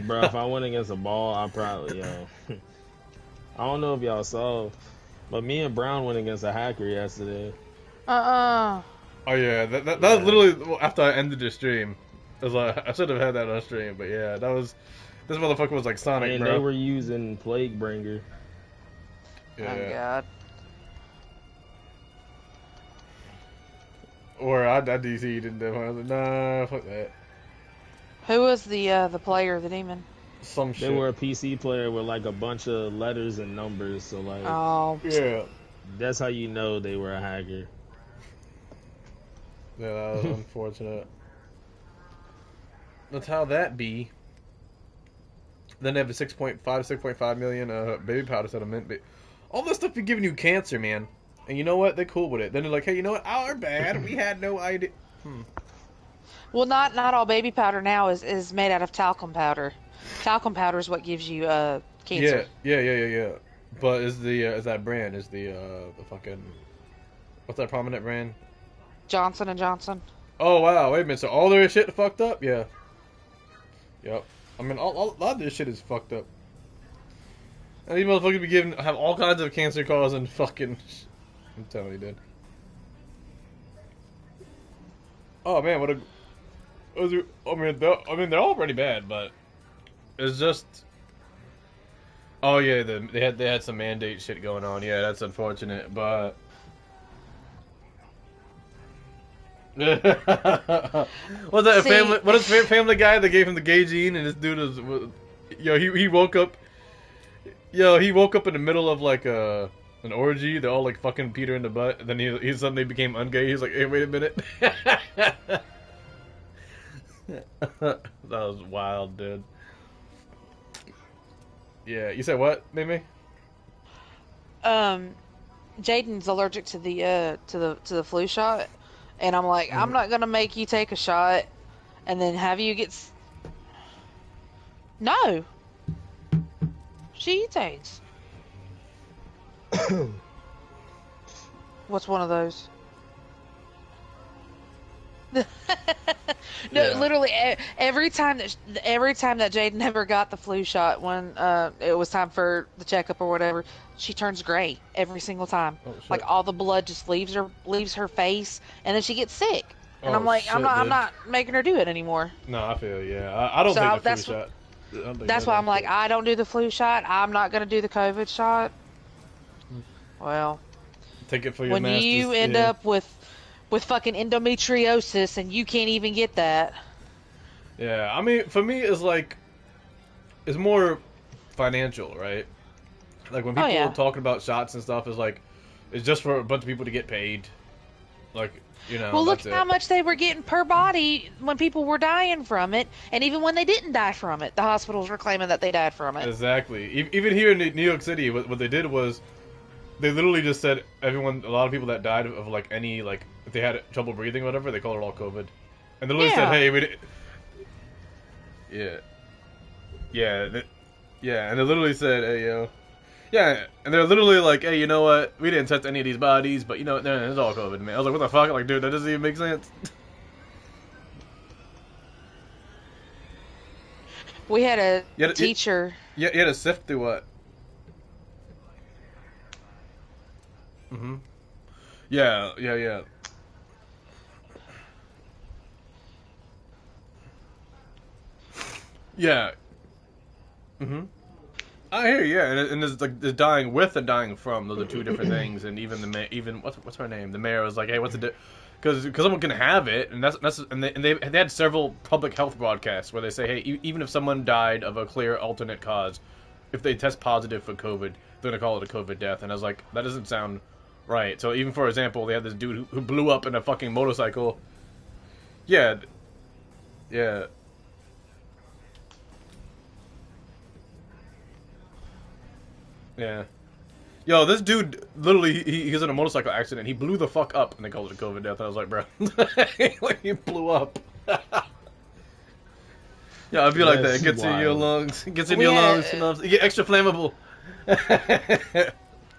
Bro, if I went against a ball, I probably, I don't know if y'all saw, but me and Brown went against a hacker yesterday. Uh-uh. Oh yeah, that was Yeah. literally after I ended the stream. I was like, I should have had that on stream, but yeah, that was this motherfucker was like Sonic, And they bro. were using Plague Bringer. Oh Yeah. God. Or I DC'd and then I was like, nah, fuck that. Who was the player, the demon? Some They shit. were a PC player with like a bunch of letters and numbers, so like Oh. Yeah. that's how you know they were a hacker. Yeah, that was unfortunate. That's how that be. Then they have a 6.5 million baby powder settlement. But all this stuff be giving you cancer, man. And you know what? They're cool with it. Then they're like, hey, you know what? Our bad. We had no idea. Well, not all baby powder now is made out of talcum powder. Talcum powder is what gives you cancer. Yeah. But is that brand? Is the fucking what's that prominent brand? Johnson and Johnson. Oh wow, wait a minute. So all their shit fucked up? Yeah. Yep. I mean, a lot of this shit is fucked up. And these motherfuckers be have all kinds of cancer causing fucking. I'm telling you, dude. Oh man, what a. I mean, they're all pretty bad, but it's just. Oh yeah, they had some mandate shit going on. Yeah, that's unfortunate, but. Was that a See- family? What is Family Guy? They gave him the gay gene, and this dude is, yo, he woke up, he woke up in the middle of like an orgy. They're all like fucking Peter in the butt, and then he suddenly became ungay. He's like, hey, wait a minute. That was wild, dude. Yeah, you said what, Mimi? Jaden's allergic to the flu shot, and I'm like, I'm not gonna make you take a shot, and then have you get. No. She eats AIDS. What's one of those? No, Yeah. literally every time that Jaden ever got the flu shot when it was time for the checkup or whatever, she turns gray every single time. Oh, shit. Like all the blood just leaves her face, and then she gets sick. And Oh, I'm like, shit, I'm dude. not making her do it anymore. No, I feel you, yeah. I don't So take the that's flu shot. I don't think That's why I'm like, shit. I don't do the flu shot. I'm not gonna do the COVID shot. Well, Take it for your when masters. you end yeah. up with fucking endometriosis and you can't even get that. Yeah, I mean, for me, it's more financial, right? Like when Oh, people yeah. are talking about shots and stuff, it's just for a bunch of people to get paid. Like, Well, look that's how it. much they were getting per body when people were dying from it, and even when they didn't die from it, the hospitals were claiming that they died from it. Exactly. Even here in New York City, what they did was they literally just said a lot of people that died of like any like if they had trouble breathing or whatever, they called it all COVID, and they literally said, Yeah. hey, yeah, yeah, and they literally said, hey, yo. Yeah, and they're literally like, hey, you know what? We didn't test any of these bodies, but you know, no, it's all COVID, man. I was like, what the fuck? Like, dude, that doesn't even make sense. We had a You had- teacher. You had to sift through what? Mm-hmm. Yeah. Yeah. Mm-hmm. I hear you, yeah, and there's like the dying with and dying from. Those are two different things, and even even what's her name? The mayor was like, hey, what's the because someone can have it, and they had several public health broadcasts where they say, hey, even if someone died of a clear alternate cause, if they test positive for COVID, they're gonna call it a COVID death, and I was like, that doesn't sound right. So even for example, they had this dude who blew up in a fucking motorcycle. Yeah, yeah. Yeah. Yo, this dude literally he was in a motorcycle accident. He blew the fuck up, and they called it a COVID death. And I was like, bro, like he blew up. Yeah, I'd be like that. It That's gets in your wild. lungs. It gets in We your had lungs. You know, you get extra flammable.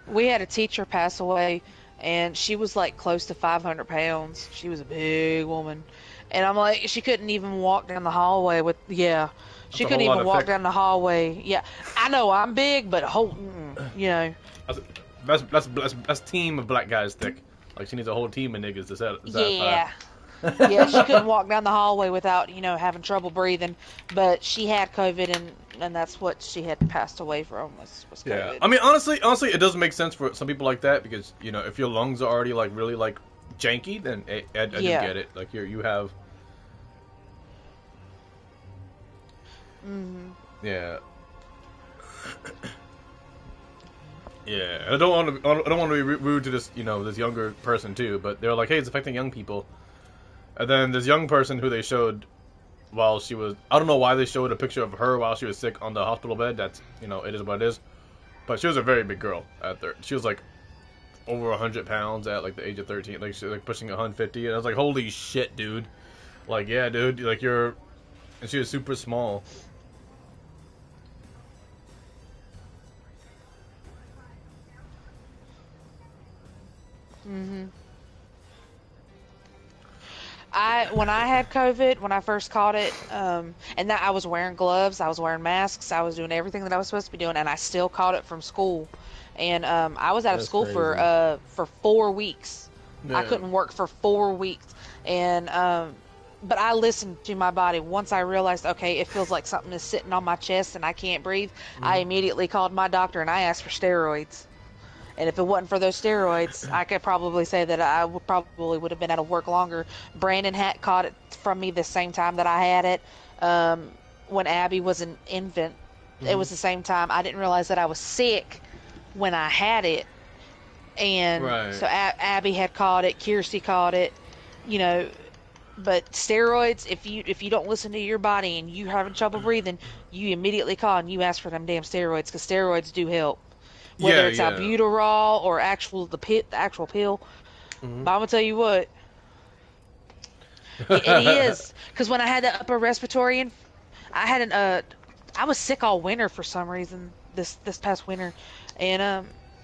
We had a teacher pass away, and she was like close to 500 pounds. She was a big woman, and I'm like, she couldn't even walk down the hallway with She a couldn't whole lot even of walk thick. down the hallway. Yeah, I know I'm big, but you know. That's team of black guys thick. Like she needs a whole team of niggas to satisfy. Yeah. Yeah, she couldn't walk down the hallway without, having trouble breathing. But she had COVID, and that's what she had passed away from was COVID. Yeah, I mean, honestly, it does make sense for some people like that because if your lungs are already like really like janky, then I do get it. Like you have. Mhm. Yeah. Yeah, I don't want to be rude to this this younger person too, but they're like, hey, it's affecting young people, and then this young person who they showed while she was, I don't know why they showed a picture of her while she was sick on the hospital bed. That's it is what it is, but she was a very big girl she was like over 100 pounds at like the age of 13, like she was like pushing 150, and I was like, holy shit, dude, like yeah, dude, like and she was super small. Mhm. When I had COVID, when I first caught it, and that I was wearing gloves, I was wearing masks, I was doing everything that I was supposed to be doing, and I still caught it from school, and I was out of That's school crazy. for 4 weeks. I Yeah. couldn't work for 4 weeks, and but I listened to my body. Once I realized, okay, it feels like something is sitting on my chest and I can't breathe, I immediately called my doctor and I asked for steroids. And if it wasn't for those steroids, I could probably say that I would have been out of work longer. Brandon had caught it from me the same time that I had it. When Abby was an infant, it was the same time. I didn't realize that I was sick when I had it, and Right. so Abby had caught it. Kirsty caught it. You know, but steroids, if you don't listen to your body and you having trouble breathing, you immediately call and you ask for them damn steroids because steroids do help. Whether Yeah, it's yeah. albuterol or the actual pill. Mhm. But I'm gonna tell you what, it is because when I had the upper respiratory, I had I was sick all winter for some reason this past winter, and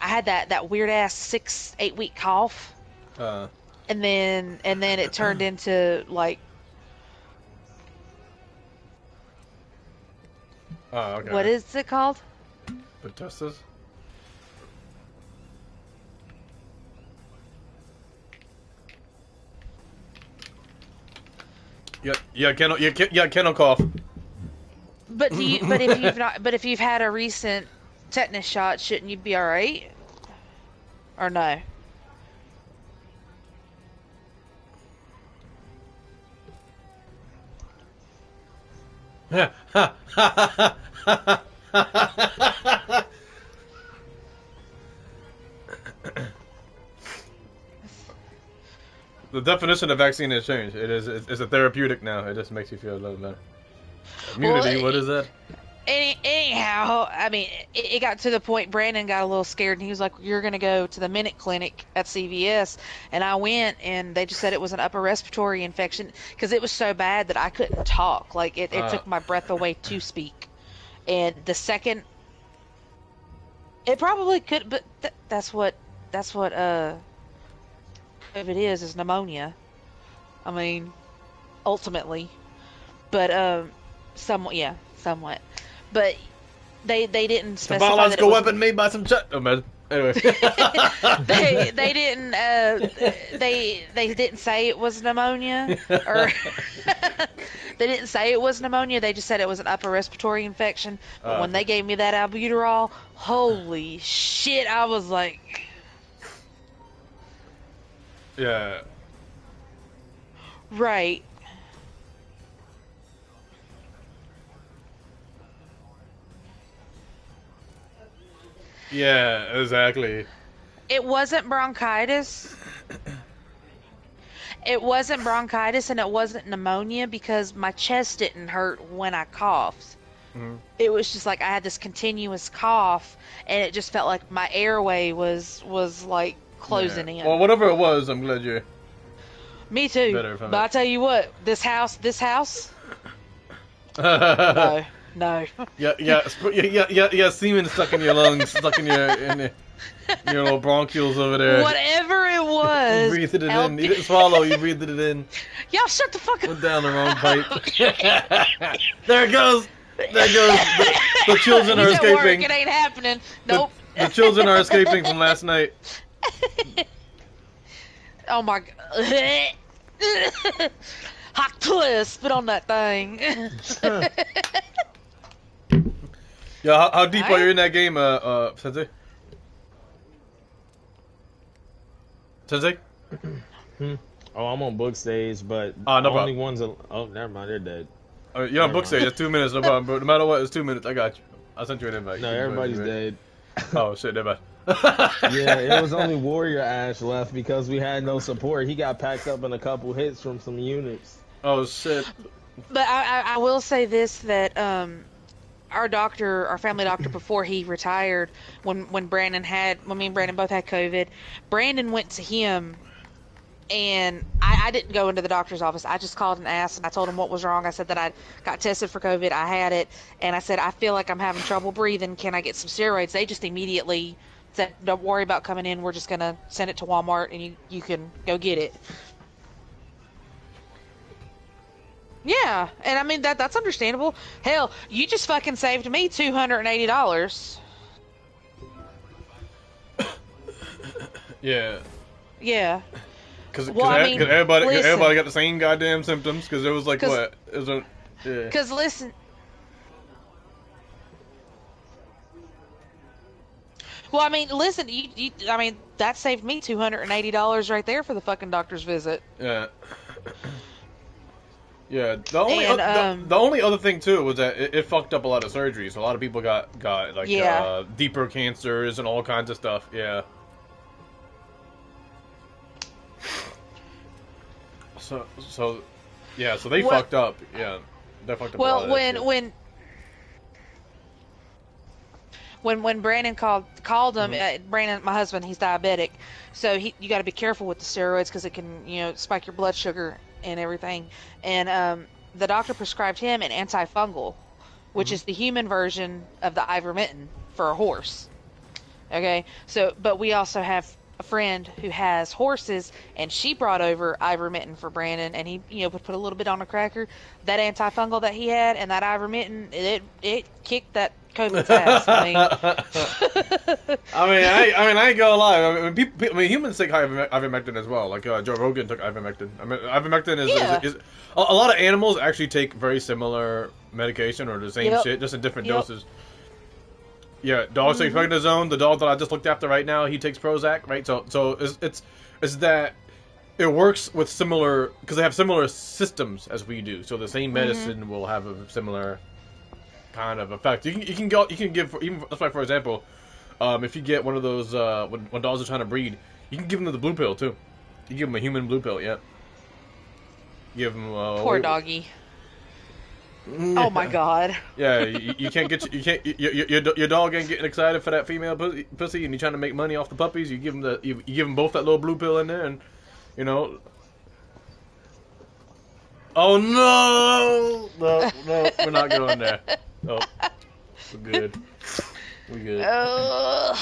I had that weird ass 6-8 week cough, uh, and then it turned into like oh, what okay. is it called? Pertussis? Kennel cough. But if you've had a recent tetanus shot, shouldn't you be all right? Or no? The definition of vaccine has changed. It's a therapeutic now. It just makes you feel a little better. Well, Immunity, what is that? anyhow, I mean, it got to the point Brandon got a little scared and he was like, "You're gonna go to the Minute Clinic at CVS," and I went and they just said it was an upper respiratory infection because it was so bad that I couldn't talk. Like it took my breath away to speak. And the second, it probably could, but that's what COVID is pneumonia. I mean, ultimately, but somewhat. But they didn't It's a specify that it biological was. weapon made by some Oh, man. Anyway. They didn't they didn't say it was pneumonia or they didn't say it was pneumonia. They just said it was an upper respiratory infection. But when Okay. they gave me that albuterol, holy shit! I was like, Yeah. right. Yeah, exactly. It wasn't bronchitis. It wasn't bronchitis and it wasn't pneumonia because my chest didn't hurt when I coughed. Mhm. It was just like I had this continuous cough and it just felt like my airway was like closing Yeah. in. Well, whatever it was, I'm glad you're Me too. better from But I it. tell you what, this house, yeah, no. yeah, semen stuck in your lungs, stuck in your little bronchioles over there. Whatever it You was. breathed it in. You didn't swallow, you breathed it in. Y'all shut the fuck Went up. down the wrong pipe. There it goes. There goes the children are He's at work. escaping. It ain't happening. Nope. The children are escaping from last night. Oh my god. Hot twist. Spit on that thing. Yeah, how deep are you in that game, Sensei? Sensei? Oh, I'm on book stage, but Oh, no the only problem. ones. Oh, never mind. They're dead. You're on Never book stage. mind. It's 2 minutes, no problem, bro. No matter what, it's 2 minutes. I got you. I sent you an invite. No, everybody's dead. Oh shit, never mind. Yeah, it was only Warrior Ash left because we had no support. He got packed up in a couple hits from some units. Oh shit. But I will say this, that our doctor, our family doctor, before he retired, when me and Brandon both had COVID, Brandon went to him, and I didn't go into the doctor's office. I just called and asked, and I told him what was wrong. I said that I got tested for COVID, I had it, and I said, I feel like I'm having trouble breathing. Can I get some steroids? They just immediately said, don't worry about coming in. We're just going to send it to Walmart, and you can go get it. Yeah, and I mean, that's understandable. Hell, you just fucking saved me $280. Yeah. Yeah. Because Well, I mean, everybody listen. got the same goddamn symptoms. Because it was like 'Cause- what? It was a, yeah. Because listen. Well, I mean, listen. I mean, that saved me $280 right there for the fucking doctor's visit. Yeah. Yeah. The only And, the only other thing too was that it fucked up a lot of surgeries. A lot of people got like Yeah. deeper cancers and all kinds of stuff. Yeah. So yeah. So they What- fucked up. Yeah. They fucked up. a lot Well, of that shit. when Brandon called him, Brandon, my husband, he's diabetic, so you got to be careful with the steroids because it can spike your blood sugar and everything. And the doctor prescribed him an antifungal, which is the human version of the ivermectin for a horse. Okay, so but we also have a friend who has horses, and she brought over ivermectin for Brandon, and he would put a little bit on a cracker. That antifungal that he had and that ivermectin, it kicked that COVID's ass. I mean, I ain't gonna lie. I mean, humans take ivermectin as well. Like Joe Rogan took ivermectin. I mean, ivermectin is a lot of animals actually take very similar medication or the same Yep. shit, just in different Yep. doses. Yeah, dogs take prednisone. The dog that I just looked after right now, he takes Prozac, right? So it's that it works with similar, because they have similar systems as we do. So the same medicine will have a similar kind of effect. You can give even, that's why, for example, if you get one of those when dogs are trying to breed, you can give them the blue pill too. You give them a human blue pill, yeah. Give them poor doggy. Oh my god. Yeah, you can't get your dog ain't getting excited for that female pussy, and you're trying to make money off the puppies. You give them you give them both that little blue pill in there, and Oh no, we're not going there. Oh, we're good. We're good.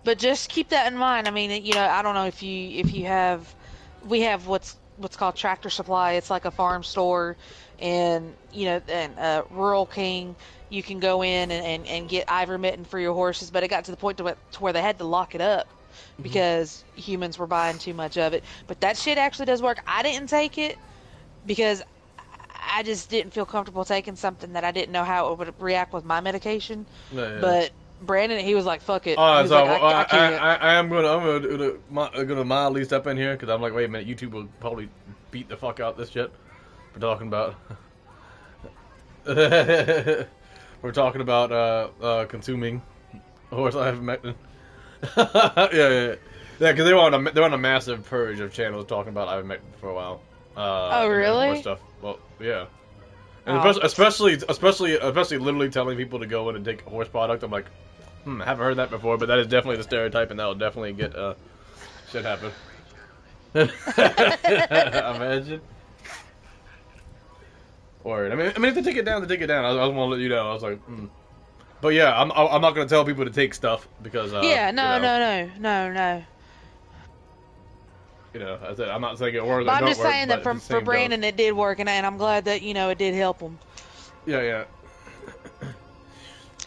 But just keep that in mind. I mean, I don't know if you have, we have what's called Tractor Supply. It's like a farm store, and Rural King. You can go in and get ivermectin for your horses, but it got to the point to where they had to lock it up because humans were buying too much of it. But that shit actually does work. I didn't take it because I just didn't feel comfortable taking something that I didn't know how it would react with my medication. Yeah. But Brandon, he was like, "Fuck it." Oh, He was so like, I can't. I'm gonna mildly step in here because I'm like, wait a minute, YouTube will probably beat the fuck out this shit. We're talking about consuming horse ivermectin. yeah, because they were on a massive purge of channels talking about ivermectin for a while. Oh, really? More stuff. Well, yeah. And Oh. especially literally telling people to go in and take a horse product. I'm like, I haven't heard that before, but that is definitely the stereotype, and that will definitely get shit happen. Imagine. Word. I mean, if they take it down, they take it down. I was want to let you know. I was like, But yeah, I'm not gonna tell people to take stuff because No. I said, I'm not saying it works. But I'm don't just work, saying but that it's the for same Brandon, it did work, and I'm glad that it did help him. Yeah.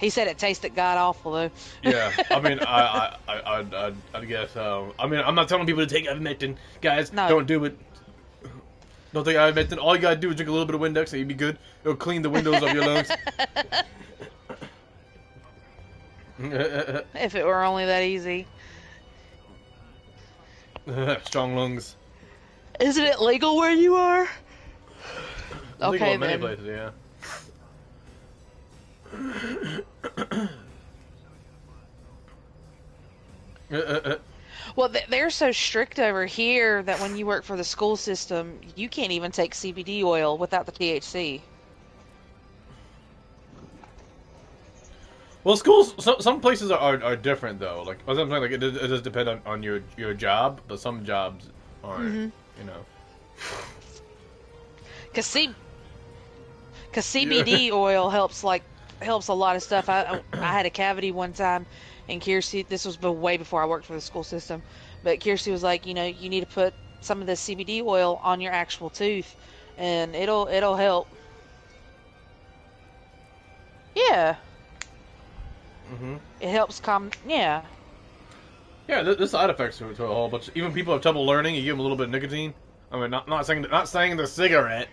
He said it tasted god awful though. Yeah, I mean, I'd guess. I mean, I'm not telling people to take ivermectin, guys. No. Don't do it. Don't take ivermectin. All you gotta do is drink a little bit of Windex, and you'll be good. It'll clean the windows of your lungs. If it were only that easy. Strong lungs. Isn't it legal where you are? Legal Okay, in many then. places, yeah. Well, they're so strict over here that when you work for the school system, you can't even take CBD oil without the THC. Well, schools. Some places are different though. Like something like it does depend on your job, but some jobs aren't. You know. Cause CBD oil helps a lot of stuff. I had a cavity one time, and Kirsty, this was way before I worked for the school system, but Kirsty was like, you know, you need to put some of this CBD oil on your actual tooth, and it'll help. Yeah. It helps yeah. Yeah, there's side effects to a whole bunch. Even people have trouble learning. You give them a little bit of nicotine. I mean, not saying the cigarette,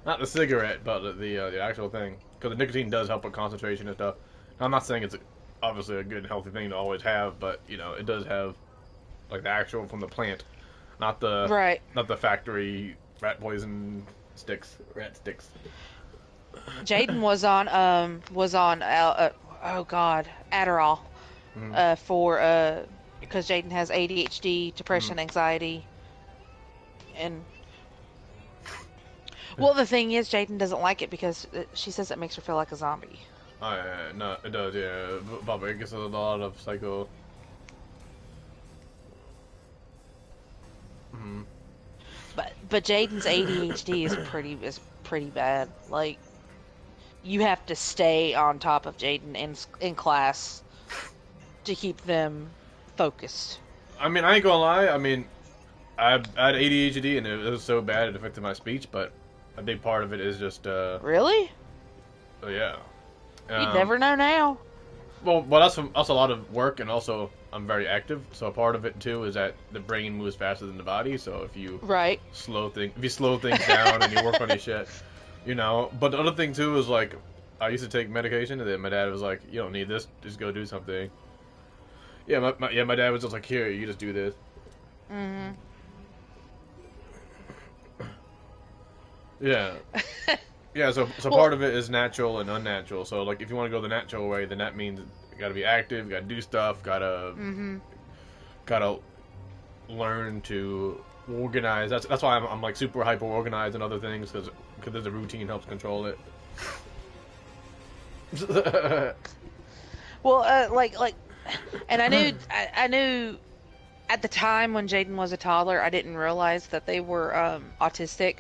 not the cigarette, but the actual thing, because the nicotine does help with concentration and stuff. Now, I'm not saying it's obviously a good and healthy thing to always have, but you know, it does have like the actual from the plant, not the factory rat poison rat sticks. Jaden was on oh god, Adderall for because Jaden has ADHD, depression, anxiety, and well, the thing is, Jaden doesn't like it because she says it makes her feel like a zombie. Oh yeah, no, it does. Yeah, but it gets a lot of psycho. But Jaden's ADHD is pretty bad. Like, you have to stay on top of Jaden in class to keep them focused. I mean, I ain't gonna lie. I mean, I had ADHD and it was so bad it affected my speech, but a big part of it is just Really? oh yeah. You'd never know now. Well, that's a lot of work, and also I'm very active. So a part of it too is that the brain moves faster than the body. So if you slow things down and you work on your shit, you know. But the other thing too is like I used to take medication, and then my dad was like, "You don't need this. Just go do something." Yeah, my dad was just like, "Here, you just do this." Yeah. Yeah, so part of it is natural and unnatural. So like if you want to go the natural way, then that means you got to be active, you got to do stuff, got to learn to organize. That's why I'm like super hyper organized and other things because there's a routine helps control it. Well, and I knew at the time when Jaden was a toddler, I didn't realize that they were autistic.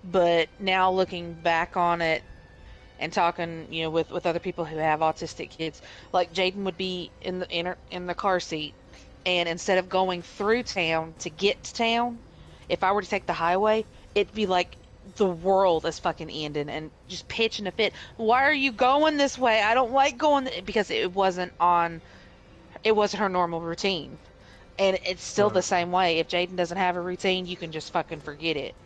But now looking back on it and talking, you know, with other people who have autistic kids, like Jaden would be in the car seat, and instead of going through town to get to town, if I were to take the highway, it'd be like the world is fucking ending and just pitching a fit. Why are you going this way? I don't like going because it wasn't her normal routine. And it's still the same way. If Jaden doesn't have a routine, you can just fucking forget it.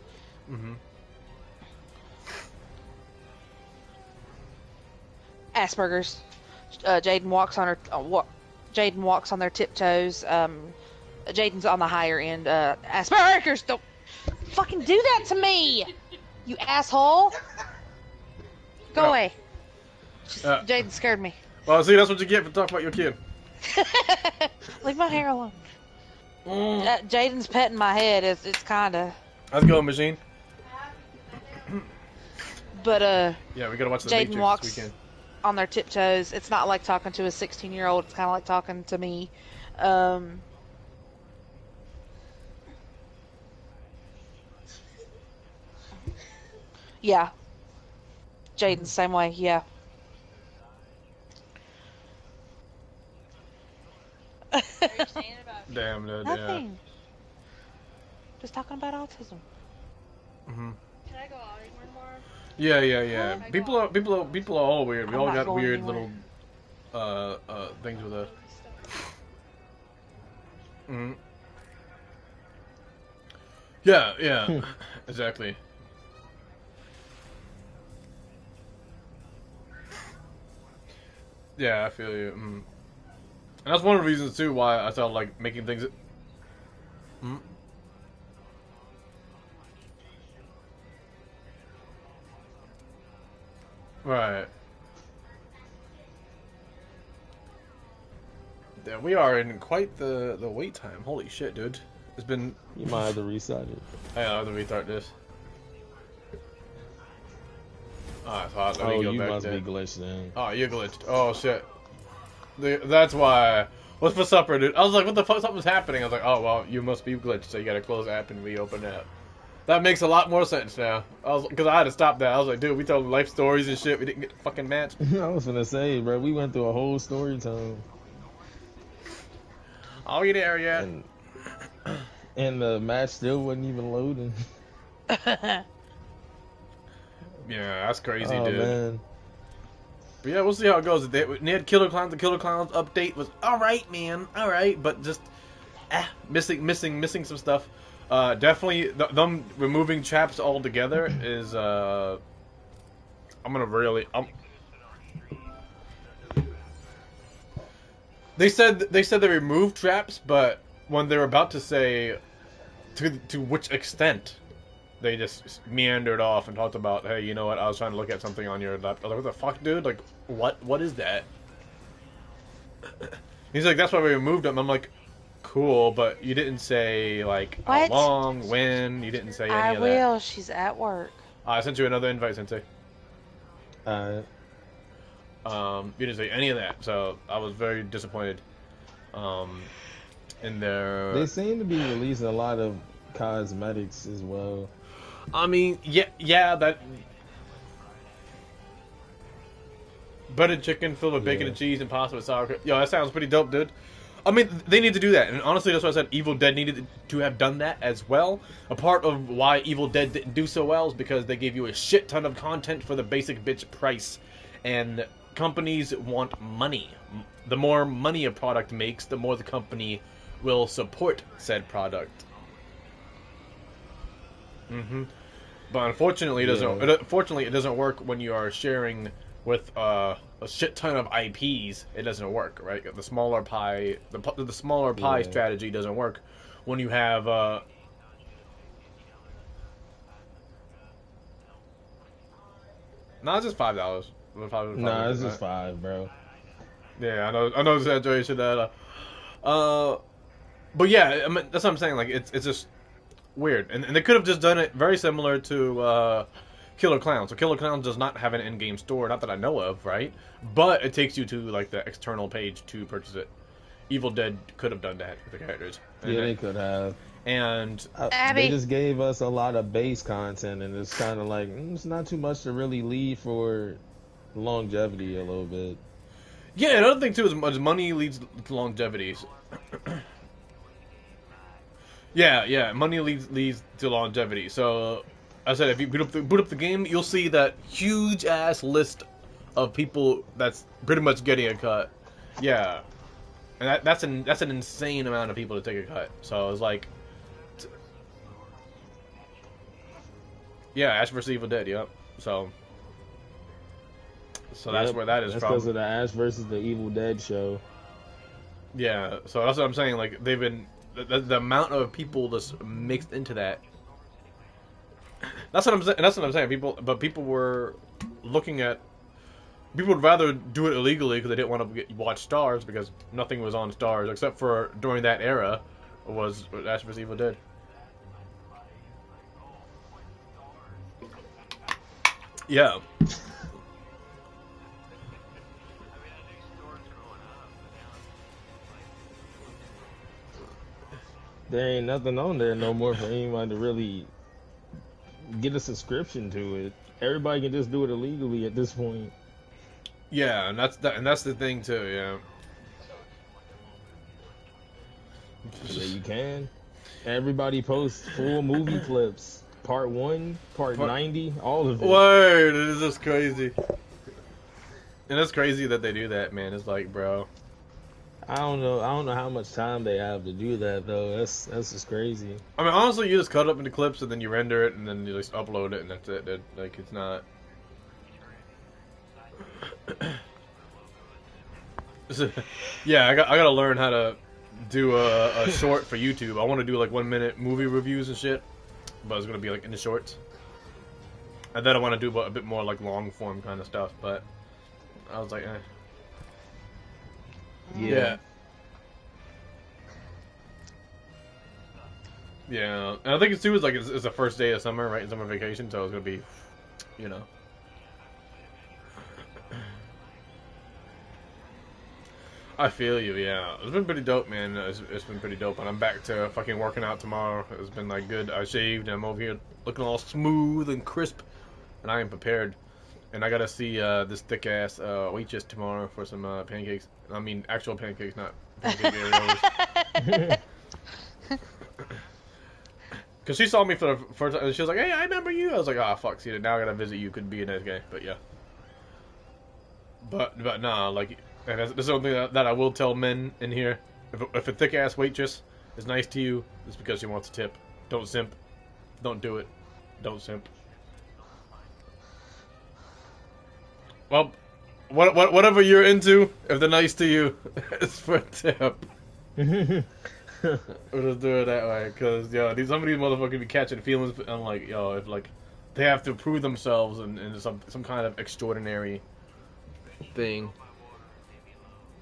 Asperger's. Jaden walks on their tiptoes. Jaden's on the higher end. Asperger's, don't fucking do that to me, you asshole. Go away. Jaden scared me. Well, see, that's what you get for talking about your kid. Leave my hair alone. Jaden's petting my head. It's kind of. How's it going, machine? But yeah, we gotta watch the Jaden Matrix walks this weekend. on their tiptoes. It's not like talking to a 16-year-old. It's kind of like talking to me. Yeah. Jaden, same way. Yeah. Damn, dude. Nothing. Just talking about autism. Yeah. Can I go out anymore tomorrow? Yeah. People are all weird. We I'm all not got going weird anywhere. little things with us. Mm. Yeah, exactly. Yeah, I feel you. And that's one of the reasons too why I started like making things. Mm. Right. Yeah, we are in quite the wait time. Holy shit, dude! It's been. You might have to reset it. I have to restart this. Alright, so let Oh, me go you back must there. be glitched in. Oh, you glitched. Oh shit. That's why. What's for supper, dude? I was like, what the fuck? Something's happening. I was like, oh well, you must be glitched, so you gotta close the app and reopen the app. That makes a lot more sense now. Because I had to stop that. I was like, dude, we told life stories and shit. We didn't get the fucking match. I was gonna say, bro, we went through a whole story time, Are we there yet? and the match still wasn't even loading. Yeah, that's crazy, Oh dude. man, But yeah, we'll see how it goes. They had Killer Clowns. The Killer Clowns update was alright, man. Alright, but just missing some stuff. Definitely, them removing traps altogether is. I'm gonna really. They said they removed traps, but when they were about to say to which extent, they just meandered off and talked about, hey, you know what? I was trying to look at something on your laptop. I was like, what the fuck, dude? Like, what is that? He's like, that's why we removed them. I'm like, cool, but you didn't say like how What? long, when. You didn't say any I of that. will. She's at work. I sent you another invite, Sensei. uh, You didn't say any of that, so I was very disappointed. In their. they seem to be releasing a lot of cosmetics as well. I mean, yeah, that. Breaded chicken filled with bacon Yeah. and cheese and pasta with sour cream. Yo, that sounds pretty dope, dude. I mean, they need to do that, and honestly, that's why I said Evil Dead needed to have done that as well. A part of why Evil Dead didn't do so well is because they gave you a shit ton of content for the basic bitch price, and companies want money. The more money a product makes, the more the company will support said product. But unfortunately, it doesn't work when you are sharing with a shit ton of IPs. It doesn't work, right? The smaller pie, the smaller pie Yeah. strategy doesn't work when you have. No, it's just $5. Nah, it's just $5, bro. Yeah, I know exaggeration that. But yeah, I mean, that's what I'm saying. Like, it's just weird, and they could have just done it very similar to Killer Clowns. So Killer Clowns does not have an in-game store, not that I know of, right? But it takes you to like the external page to purchase it. Evil Dead could have done that with the characters. Yeah, they could have. And Abby. They just gave us a lot of base content, and it's kind of like it's not too much to really leave for longevity a little bit. yeah, another thing too is money leads to longevity. Yeah, money leads to longevity. So, I said if you boot up the game, you'll see that huge ass list of people that's pretty much getting a cut. Yeah, and that's an insane amount of people to take a cut. So it's like, yeah, Ash vs Evil Dead. Yep. So that's Yep, where that is that's from. because of the Ash versus the Evil Dead show. Yeah, so that's what I'm saying. Like they've been the amount of people that's mixed into that. That's what I'm saying. That's what I'm saying. People were looking at. People would rather do it illegally because they didn't want to watch Stars because nothing was on Stars except for during that era was Ash vs Evil Dead. Yeah. There ain't nothing on there no more for anyone to really get a subscription to it. Everybody can just do it illegally at this point. Yeah, and that's the thing too. Yeah. Yeah, you can. Everybody posts full movie clips. Part 1, Part Part- 90, all of it. Word, it is just crazy. And it's crazy that they do that, man. It's like, bro. I don't know how much time they have to do that though. That's just crazy. I mean, honestly, you just cut it up into clips and then you render it and then you just upload it and that's it. Like, it's not. Yeah, I gotta learn how to do a short for YouTube. I want to do like 1 minute movie reviews and shit, but it's gonna be like in the shorts. And then I want to do a bit more like long form kind of stuff, but I was like, eh. Yeah. Yeah, and I think it's too is like it's the first day of summer, right? Summer vacation, so it's gonna be, you know. I feel you, yeah. It's been pretty dope, man. It's been pretty dope, and I'm back to fucking working out tomorrow. It's been like good. I shaved, and I'm over here looking all smooth and crisp, and I am prepared. And I gotta see this thick ass waitress tomorrow for some pancakes. I mean, actual pancakes, not pancake Oreos. Because she saw me for the first time, and she was like, "Hey, I remember you." I was like, "Ah, fuck, see, now I gotta visit you. Could be a nice guy, but yeah." But nah, like, and this is something that I will tell men in here: if a thick ass waitress is nice to you, it's because she wants a tip. Don't simp. Don't do it. Don't simp. Well, whatever you're into, if they're nice to you, it's for a tip. We'll just do it that way, cause yo, some of these motherfuckers be catching feelings. I'm like, yo, if like they have to prove themselves in some kind of extraordinary thing.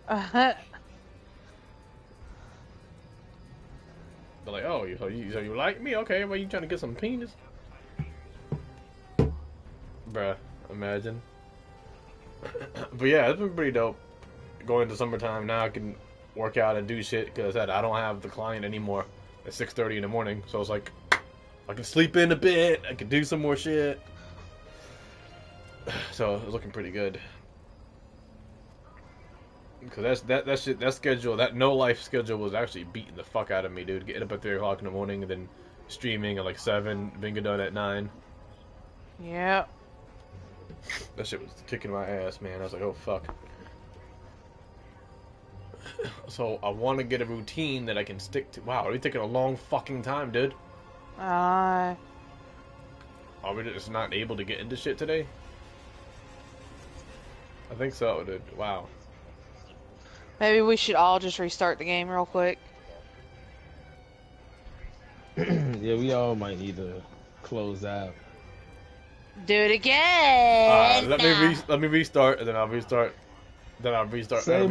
They're like, oh, so you like me? Okay, well, you trying to get some penis? Bruh, imagine. But yeah, it's been pretty dope. Going into summertime now, I can work out and do shit because I don't have the client anymore at 6:30 in the morning. So it's like I can sleep in a bit. I can do some more shit. So it's looking pretty good. Because that schedule, that no life schedule was actually beating the fuck out of me, dude. Getting up at 3 o'clock in the morning and then streaming at like 7, being done at 9. Yeah. That shit was kicking my ass, man. I was like, oh fuck. So I want to get a routine that I can stick to. Wow, are we taking a long fucking time, dude? Are we just not able to get into shit today? I think so, dude. Wow. Maybe we should all just restart the game real quick. Yeah, we all might need to close out. Do it again. Let me restart, and then I'll restart. Then I'll restart. Same